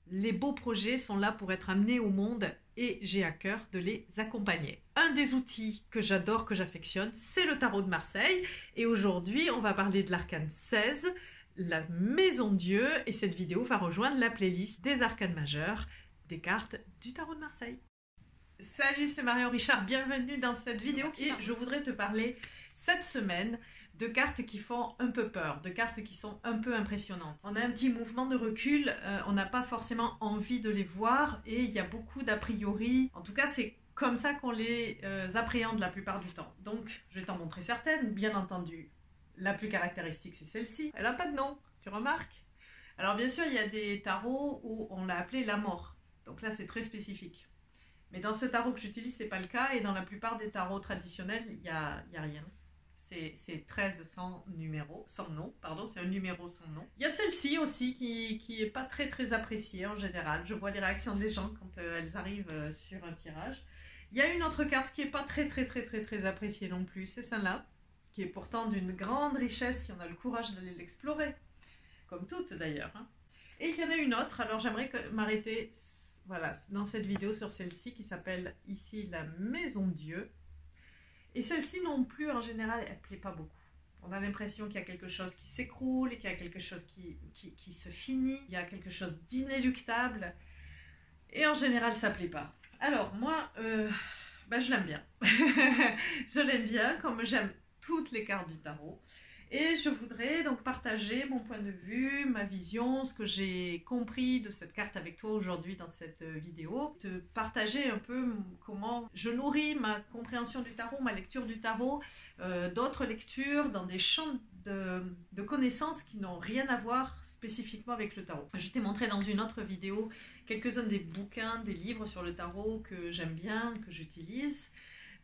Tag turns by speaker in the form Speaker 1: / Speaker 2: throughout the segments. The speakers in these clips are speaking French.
Speaker 1: Les beaux projets sont là pour être amenés au monde et j'ai à cœur de les accompagner. Un des outils que j'adore, que j'affectionne, c'est le tarot de Marseille. Et aujourd'hui, on va parler de l'arcane 16, la Maison Dieu. Et cette vidéo va rejoindre la playlist des arcanes majeurs des cartes du tarot de Marseille. Salut, c'est Marion Richard, bienvenue dans cette vidéo. Et je voudrais te parler cette semaine de cartes qui font un peu peur, de cartes qui sont un peu impressionnantes. On a un petit mouvement de recul, on n'a pas forcément envie de les voir et il y a beaucoup d'a priori. En tout cas, c'est comme ça qu'on les appréhende la plupart du temps. Donc, je vais t'en montrer certaines. Bien entendu, la plus caractéristique, c'est celle-ci. Elle n'a pas de nom, tu remarques? Alors bien sûr, il y a des tarots où on l'a appelée la mort. Donc là, c'est très spécifique. Mais dans ce tarot que j'utilise, c'est pas le cas. Et dans la plupart des tarots traditionnels, il y a rien. C'est 13 sans numéro, sans nom, pardon, c'est un numéro sans nom. Il y a celle-ci aussi qui est pas très appréciée en général. Je vois les réactions des gens quand elles arrivent sur un tirage. Il y a une autre carte qui est pas très appréciée non plus, c'est celle-là, qui est pourtant d'une grande richesse si on a le courage d'aller l'explorer, comme toutes d'ailleurs. Hein. Et il y en a une autre, alors j'aimerais m'arrêter voilà, dans cette vidéo sur celle-ci qui s'appelle ici la Maison Dieu. Et celle-ci non plus, en général, elle ne plaît pas beaucoup. On a l'impression qu'il y a quelque chose qui s'écroule, qu'il y a quelque chose qui se finit, il y a quelque chose d'inéluctable. Et en général, ça ne plaît pas. Alors, moi, je l'aime bien. Je l'aime bien, comme j'aime toutes les cartes du tarot. Et je voudrais donc partager mon point de vue, ma vision, ce que j'ai compris de cette carte avec toi aujourd'hui dans cette vidéo. Te partager un peu comment je nourris ma compréhension du tarot, ma lecture du tarot, d'autres lectures dans des champs de connaissances qui n'ont rien à voir spécifiquement avec le tarot. Je t'ai montré dans une autre vidéo quelques-uns des bouquins, des livres sur le tarot que j'aime bien, que j'utilise.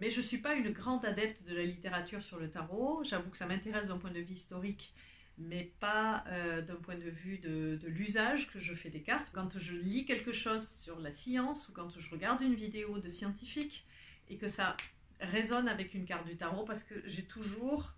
Speaker 1: Mais je ne suis pas une grande adepte de la littérature sur le tarot. J'avoue que ça m'intéresse d'un point de vue historique, mais pas d'un point de vue de l'usage que je fais des cartes. Quand je lis quelque chose sur la science ou quand je regarde une vidéo de scientifique et que ça résonne avec une carte du tarot, parce que j'ai toujours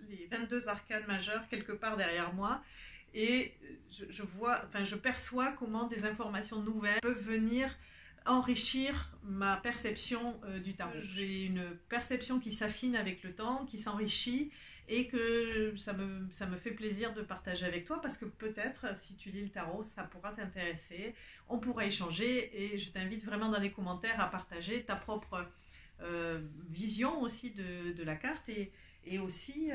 Speaker 1: les 22 arcanes majeures quelque part derrière moi et je perçois comment des informations nouvelles peuvent venir enrichir ma perception du tarot. J'ai une perception qui s'affine avec le temps, qui s'enrichit et que ça me fait plaisir de partager avec toi parce que peut-être si tu lis le tarot, ça pourra t'intéresser, on pourra échanger et je t'invite vraiment dans les commentaires à partager ta propre vision aussi de la carte et aussi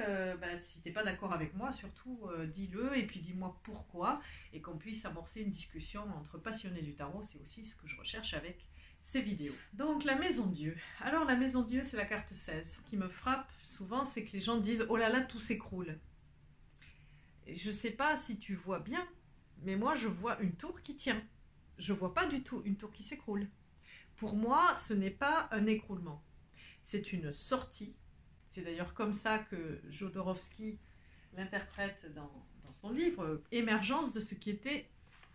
Speaker 1: si tu n'es pas d'accord avec moi, surtout dis-le et puis dis-moi pourquoi et qu'on puisse amorcer une discussion entre passionnés du tarot, c'est aussi ce que je recherche avec ces vidéos. Donc la Maison Dieu. Alors la Maison Dieu, c'est la carte 16. Ce qui me frappe souvent, c'est que les gens disent « Oh là là, tout s'écroule ». Je ne sais pas si tu vois bien, mais moi je vois une tour qui tient. Je ne vois pas du tout une tour qui s'écroule. Pour moi, ce n'est pas un écroulement. C'est une sortie. C'est d'ailleurs comme ça que Jodorowsky l'interprète dans son livre « Émergence de ce qui était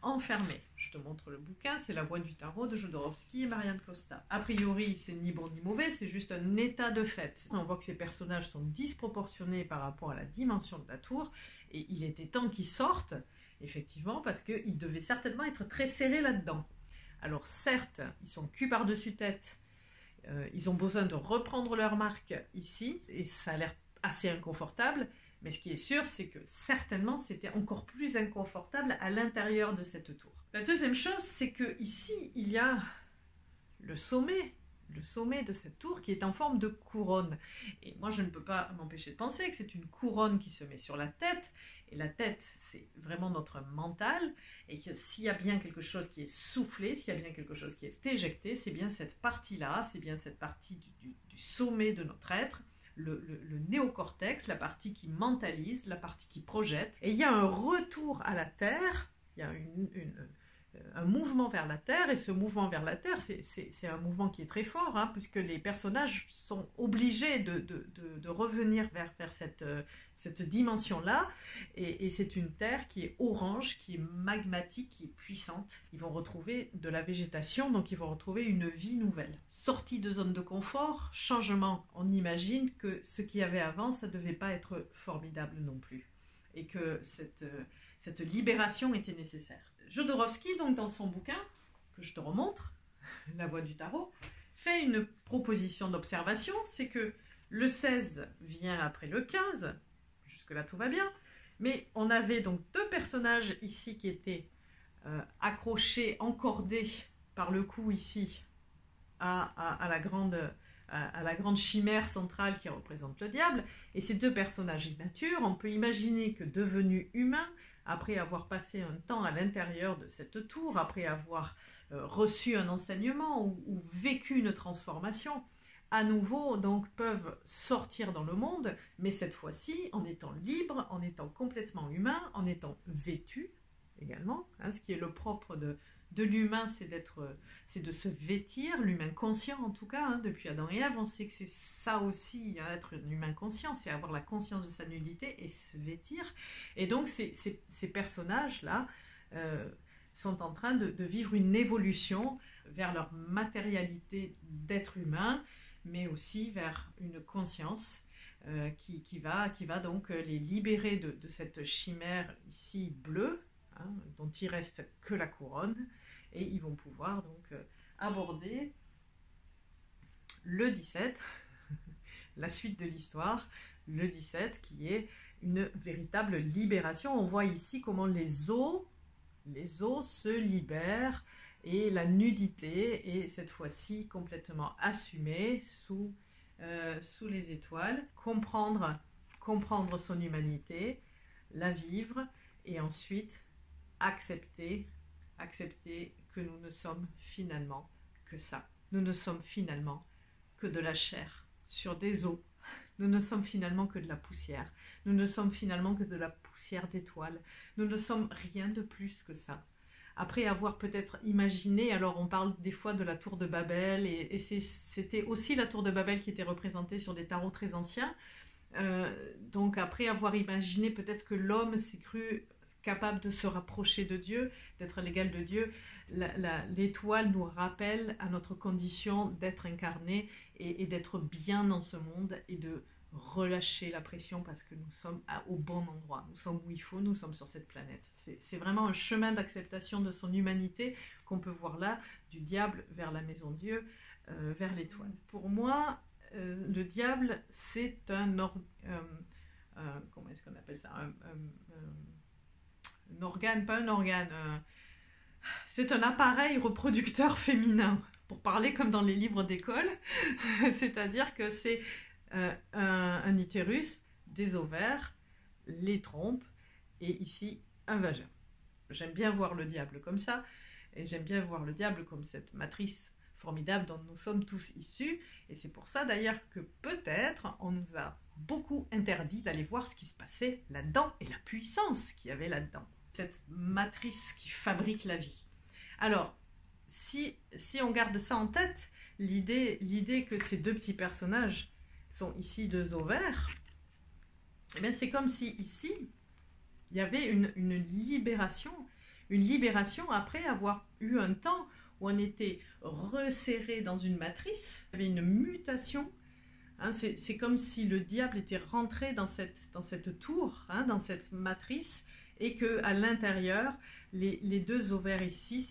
Speaker 1: enfermé ». Je te montre le bouquin, c'est La Voix du tarot de Jodorowsky et Marianne Costa. A priori, c'est ni bon ni mauvais, c'est juste un état de fait. On voit que ces personnages sont disproportionnés par rapport à la dimension de la tour, et il était temps qu'ils sortent, effectivement, parce qu'ils devaient certainement être très serrés là-dedans. Alors certes, ils sont cul par-dessus tête, ils ont besoin de reprendre leur marque ici, et ça a l'air assez inconfortable, mais ce qui est sûr, c'est que certainement c'était encore plus inconfortable à l'intérieur de cette tour. La deuxième chose, c'est que ici, il y a le sommet de cette tour qui est en forme de couronne. Et moi, je ne peux pas m'empêcher de penser que c'est une couronne qui se met sur la tête, et la tête, c'est vraiment notre mental, et que s'il y a bien quelque chose qui est soufflé, s'il y a bien quelque chose qui est éjecté, c'est bien cette partie-là, c'est bien cette partie du sommet de notre être, le néocortex, la partie qui mentalise, la partie qui projette. Et il y a un retour à la Terre, il y a un mouvement vers la Terre, et ce mouvement vers la Terre, c'est un mouvement qui est très fort, hein, puisque les personnages sont obligés de revenir vers cette dimension-là, et c'est une Terre qui est orange, qui est magmatique, qui est puissante. Ils vont retrouver de la végétation, donc ils vont retrouver une vie nouvelle. Sortie de zone de confort, changement, on imagine que ce qu'il y avait avant, ça ne devait pas être formidable non plus, et que cette libération était nécessaire. Jodorowsky, donc dans son bouquin, que je te remontre, La Voie du Tarot, fait une proposition d'observation, c'est que le 16 vient après le 15, jusque-là tout va bien, mais on avait donc deux personnages ici qui étaient accrochés, encordés par le cou ici à la grande chimère centrale qui représente le diable, et ces deux personnages immatures, on peut imaginer que devenus humains, après avoir passé un temps à l'intérieur de cette tour, après avoir reçu un enseignement ou vécu une transformation, à nouveau donc peuvent sortir dans le monde, mais cette fois-ci en étant libres, en étant complètement humains, en étant vêtus également, hein, ce qui est le propre de l'humain, c'est de se vêtir, l'humain conscient en tout cas, hein, depuis Adam et Ève, on sait que c'est ça aussi, hein, être un humain conscient, c'est avoir la conscience de sa nudité et se vêtir. Et donc ces personnages-là sont en train de vivre une évolution vers leur matérialité d'être humain, mais aussi vers une conscience qui va donc les libérer de cette chimère ici bleue, hein, dont il reste que la couronne, et ils vont pouvoir donc aborder le 17, la suite de l'histoire, le 17 qui est une véritable libération. On voit ici comment les os se libèrent et la nudité est cette fois-ci complètement assumée sous les étoiles. Comprendre son humanité, la vivre et ensuite accepter que nous ne sommes finalement que ça. Nous ne sommes finalement que de la chair sur des os. Nous ne sommes finalement que de la poussière. Nous ne sommes finalement que de la poussière d'étoiles. Nous ne sommes rien de plus que ça. Après avoir peut-être imaginé, alors on parle des fois de la tour de Babel, et c'était aussi la tour de Babel qui était représentée sur des tarots très anciens. Donc après avoir imaginé peut-être que l'homme s'est cru capable de se rapprocher de Dieu, d'être à l'égal de Dieu, l'étoile nous rappelle à notre condition d'être incarné et d'être bien dans ce monde et de relâcher la pression parce que nous sommes au bon endroit, nous sommes où il faut, nous sommes sur cette planète. C'est vraiment un chemin d'acceptation de son humanité qu'on peut voir là, du diable vers la maison de Dieu, vers l'étoile. Pour moi, le diable, c'est comment est-ce qu'on appelle ça, un organe, pas un organe, c'est un appareil reproducteur féminin, pour parler comme dans les livres d'école, c'est-à-dire que c'est un utérus, des ovaires, les trompes, et ici un vagin. J'aime bien voir le diable comme ça, et j'aime bien voir le diable comme cette matrice formidable dont nous sommes tous issus, et c'est pour ça d'ailleurs que peut-être on nous a beaucoup interdit d'aller voir ce qui se passait là-dedans, et la puissance qu'il y avait là-dedans. Cette matrice qui fabrique la vie. Alors, si on garde ça en tête, l'idée que ces deux petits personnages sont ici deux ovaires, eh bien c'est comme si ici, il y avait une libération après avoir eu un temps où on était resserré dans une matrice, il y avait une mutation. Hein, c'est comme si le diable était rentré dans cette tour, hein, dans cette matrice, et qu'à l'intérieur, les deux ovaires ici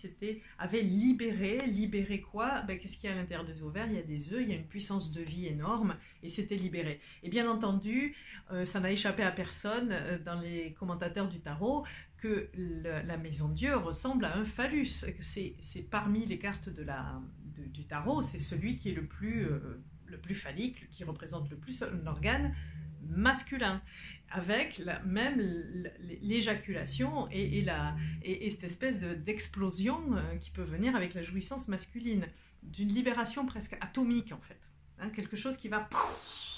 Speaker 1: avaient libéré quoi? Qu'est-ce qu'il y a à l'intérieur des ovaires? Il y a des œufs, il y a une puissance de vie énorme, et c'était libéré. Et bien entendu, ça n'a échappé à personne dans les commentateurs du tarot que la maison de Dieu ressemble à un phallus. C'est parmi les cartes du tarot, c'est celui qui est le plus phallique, qui représente le plus un organe masculin, avec même l'éjaculation et cette espèce d'explosion qui peut venir avec la jouissance masculine, d'une libération presque atomique en fait, hein, quelque chose qui va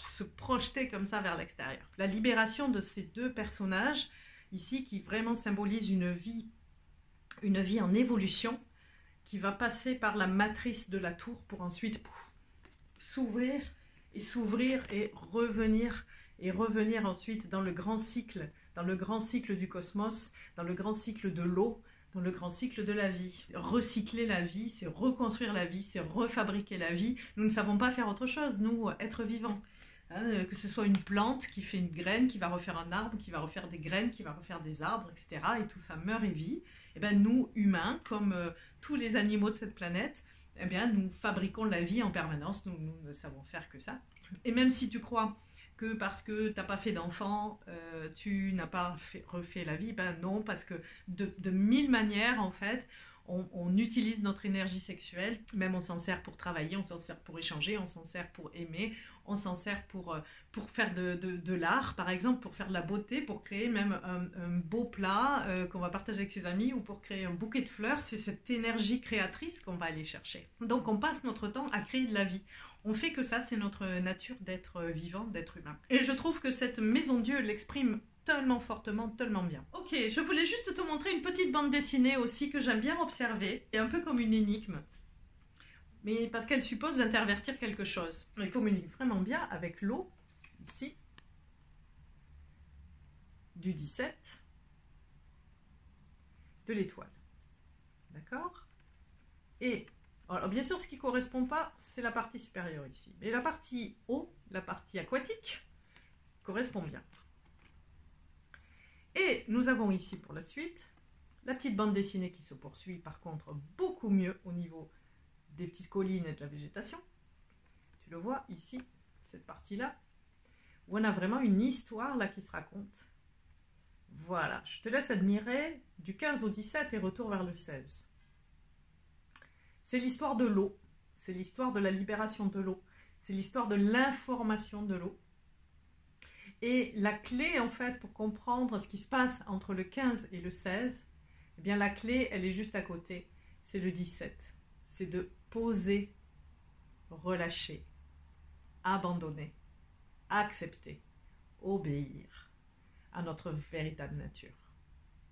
Speaker 1: se projeter comme ça vers l'extérieur. La libération de ces deux personnages ici qui vraiment symbolise une vie en évolution, qui va passer par la matrice de la tour pour ensuite s'ouvrir et revenir ensuite dans le grand cycle du cosmos, dans le grand cycle de l'eau, dans le grand cycle de la vie. Recycler la vie, c'est reconstruire la vie, c'est refabriquer la vie. Nous ne savons pas faire autre chose, nous, êtres vivants. Hein, que ce soit une plante qui fait une graine, qui va refaire un arbre, qui va refaire des graines, qui va refaire des arbres, etc. Et tout ça meurt et vit. Et bien nous, humains, comme tous les animaux de cette planète, eh bien, nous fabriquons la vie en permanence. Nous ne savons faire que ça. Et même si tu crois que parce que tu n'as pas fait d'enfant, tu n'as pas refait la vie, ben non, parce que de mille manières, en fait, on utilise notre énergie sexuelle, même on s'en sert pour travailler, on s'en sert pour échanger, on s'en sert pour aimer, on s'en sert pour faire de l'art, par exemple, pour faire de la beauté, pour créer même un beau plat qu'on va partager avec ses amis ou pour créer un bouquet de fleurs. C'est cette énergie créatrice qu'on va aller chercher. Donc on passe notre temps à créer de la vie. On fait que ça, c'est notre nature d'être vivant, d'être humain. Et je trouve que cette Maison Dieu l'exprime tellement fortement, tellement bien. Ok, je voulais juste te montrer une petite bande dessinée aussi que j'aime bien observer, et un peu comme une énigme, mais parce qu'elle suppose d'intervertir quelque chose. Elle communique vraiment bien avec l'eau, ici, du 17, de l'étoile. D'accord? Et, alors bien sûr, ce qui ne correspond pas, c'est la partie supérieure ici. Mais la partie eau, la partie aquatique, correspond bien. Et nous avons ici pour la suite la petite bande dessinée qui se poursuit par contre beaucoup mieux au niveau des petites collines et de la végétation. Tu le vois ici, cette partie-là, où on a vraiment une histoire là qui se raconte. Voilà, je te laisse admirer du 15 au 17 et retour vers le 16. C'est l'histoire de l'eau, c'est l'histoire de la libération de l'eau, c'est l'histoire de l'information de l'eau. Et la clé, en fait, pour comprendre ce qui se passe entre le 15 et le 16, eh bien, la clé, elle est juste à côté. C'est le 17. C'est de poser, relâcher, abandonner, accepter, obéir à notre véritable nature.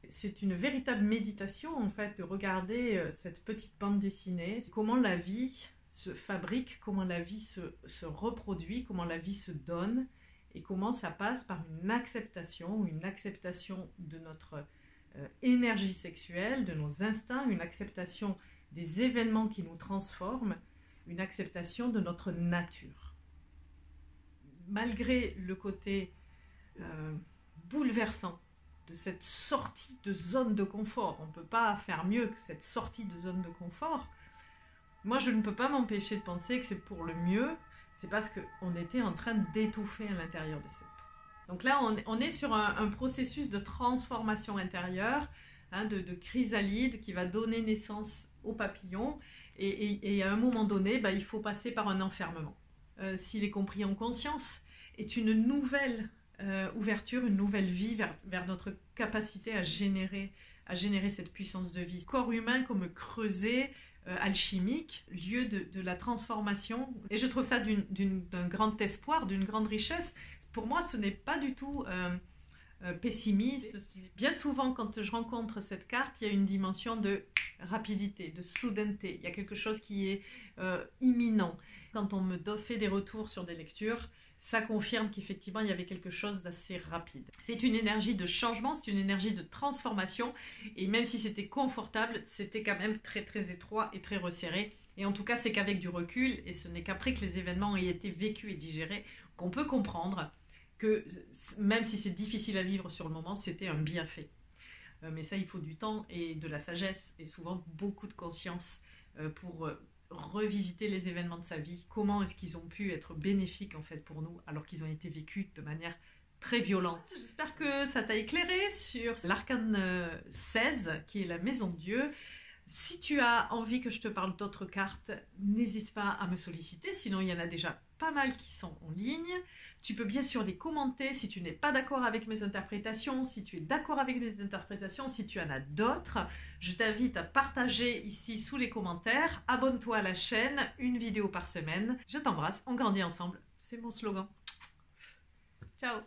Speaker 1: C'est une véritable méditation, en fait, de regarder cette petite bande dessinée, comment la vie se fabrique, comment la vie se reproduit, comment la vie se donne, et comment ça passe par une acceptation de notre énergie sexuelle, de nos instincts, une acceptation des événements qui nous transforment, une acceptation de notre nature. Malgré le côté bouleversant de cette sortie de zone de confort, on ne peut pas faire mieux que cette sortie de zone de confort, moi je ne peux pas m'empêcher de penser que c'est pour le mieux. C'est parce qu'on était en train d'étouffer à l'intérieur de cette tour. Donc là, on est sur un processus de transformation intérieure, hein, de chrysalide qui va donner naissance aux papillons. Et à un moment donné, il faut passer par un enfermement. S'il est compris en conscience, est une nouvelle ouverture, une nouvelle vie vers notre capacité à générer cette puissance de vie. Corps humain comme creuset, alchimique, lieu de la transformation. Et je trouve ça d'un grand espoir, d'une grande richesse. Pour moi, ce n'est pas du tout pessimiste. Bien souvent, quand je rencontre cette carte, il y a une dimension de rapidité, de soudaineté. Il y a quelque chose qui est imminent. Quand on me fait des retours sur des lectures, ça confirme qu'effectivement, il y avait quelque chose d'assez rapide. C'est une énergie de changement, c'est une énergie de transformation. Et même si c'était confortable, c'était quand même très très étroit et très resserré. Et en tout cas, c'est qu'avec du recul, et ce n'est qu'après que les événements aient été vécus et digérés, qu'on peut comprendre que même si c'est difficile à vivre sur le moment, c'était un bienfait. Mais ça, il faut du temps et de la sagesse et souvent beaucoup de conscience pour revisiter les événements de sa vie. Comment est-ce qu'ils ont pu être bénéfiques en fait pour nous alors qu'ils ont été vécus de manière très violente. J'espère que ça t'a éclairé sur l'arcane 16 qui est la Maison de Dieu. Si tu as envie que je te parle d'autres cartes, n'hésite pas à me solliciter, sinon il y en a déjà pas mal qui sont en ligne. Tu peux bien sûr les commenter si tu n'es pas d'accord avec mes interprétations, si tu es d'accord avec mes interprétations, si tu en as d'autres. Je t'invite à partager ici sous les commentaires. Abonne-toi à la chaîne, une vidéo par semaine. Je t'embrasse, on grandit ensemble. C'est mon slogan. Ciao!